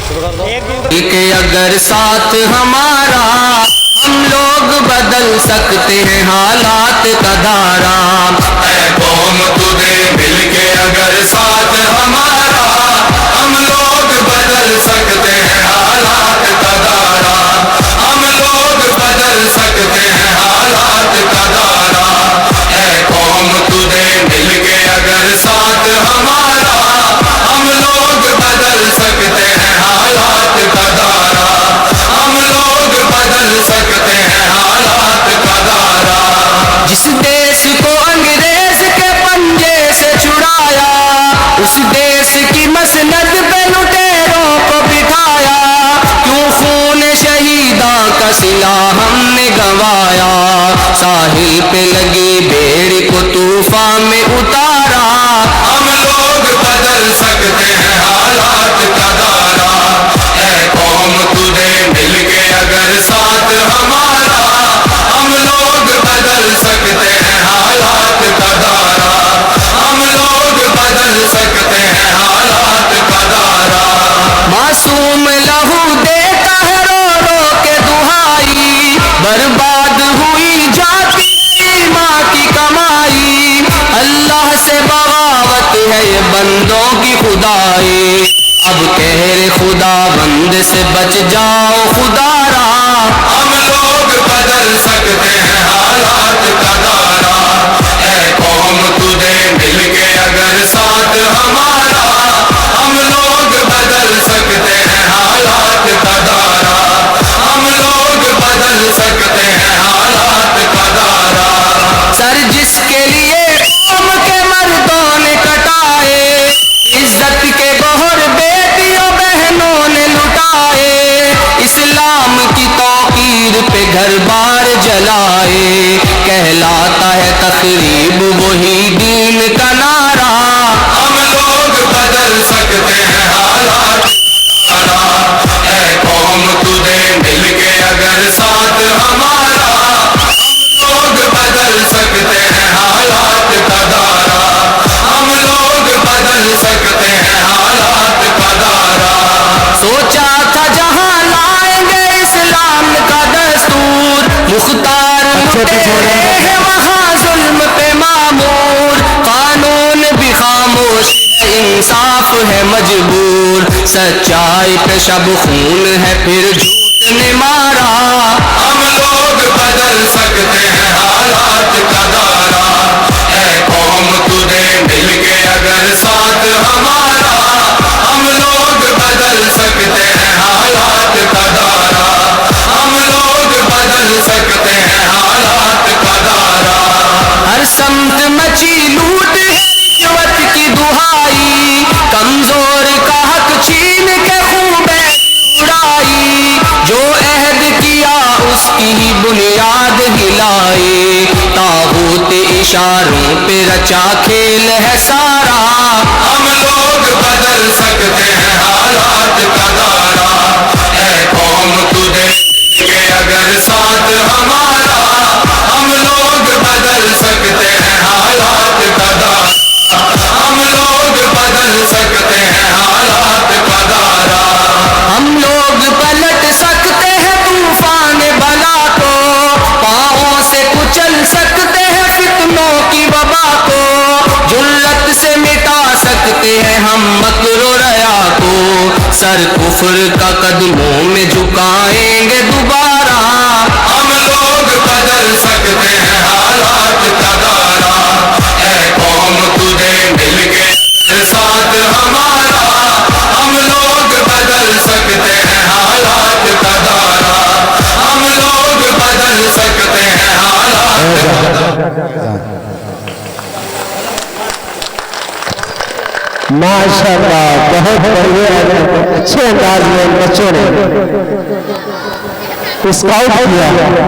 कि अगर साथ हमारा हम लोग बदल सकते हैं हालात का धारा। ऐ कौम तुझे मिल के अगर साथ हमारा हम लोग बदल सकते हैं हालात का धारा। हम लोग बदल सकते हैं हालात का धारा। ऐ कौम तुझे मिल के अगर साथ हमारा हम लोग बदल सकते हैं हालात का धारा। हम लोग बदल सकते हैं हालात का धारा। जिस देश को अंग्रेज के पंजे से छुड़ाया उस देश की मसनद पे लुटेरों को बिठाया। क्यों खून शहीदा का सिला हमने गंवाया। साहिल पे लगी भेड़ को तूफान में उतारा। हम लोग बदल सकते हैं हालात का धारा। ऐ कौम तुझे मिल के अगर साथ हमारा हम लोग बदल सकते हैं हालात का धारा। हम लोग बदल सकते हैं हालात का धारा। मासूम लहू देता है रो रो के दुहाई। बर्बाद हुई जाती माँ की कमाई। अल्लाह से बगावत है ये बंदों की खुदाई। अब कहर खुदा बंद से बच जाओ खुदारा। हम लोग बदल सकते हैं हालात का धारा। ऐ कौम तुझे मिल के अगर साथ हमारा हम लोग बदल सकते हैं हालात का धारा। हम लोग बदल सकते हैं हालात का धारा। सर जिसके लिए कौम के मर्दों ने कटाए इज्जत के गोहर बेटियों बहनों ने लुटाए। इस्लाम की तौकीर पे घर बार जलाए। कहलाता है तकरीब वही दीन का नारा। हम लोग बदल सकते हैं हालात का धारा। ऐ कौम तुझे मिल के अगर साथ हमारा हम लोग बदल सकते हैं हालात का धारा। हम लोग बदल सकते हैं हालात का धारा। सोचा था जहां लाएंगे इस्लाम का दस्तूर। मुख्तार लुटेरे हैं वहां जुल्म पे मामूर। कानून भी खामोश है इंसाफ है मजबूर। सच्चाई पे शब खून है फिर झूठ ने मारा। हम लोग बदल सकते हैं हालात का धारा। ऐ कौम तुझे मिल के अगर साथ हमारा हम लोग बदल सकते हैं हालात का धारा। हम लोग बदल सकते हैं हालात का धारा। हर समत मची लूट है रिश्वत की दुहाई। कमजोर का हक छीन के खूबे उड़ाई। जो अहद किया उसकी ही बुनियाद हिलाई। ताबूत इशारों पे रचा खेल है सारा। हम लोग बदल सकते हैं हालात का धारा। ऐ कौम तुझे के अगर साथ हमारा हम लोग बदल सकते हैं हालात का धारा। हम लोग बदल सकते हैं हालात का धारा। हम लोग पलट सकते हैं तूफान बला को। पाँवों से कुचल सकते हैं फितनों की वबा को। जुल्लत से मिटा सकते हैं हम मकरो रया को। सर कुफ्र का कदमों में झुकाएंगे दोबारा। हम लोग बदल सकते हैं हालात का धारा। ऐ कौम तुझे मिल के साथ हमारा हम लोग बदल सकते हैं हालात का धारा। हम लोग बदल सकते हैं हालात का धारा। माशाअल्लाह बहुत बढ़िया अच्छे अंदाज में बच्चों ने स्काउट किया।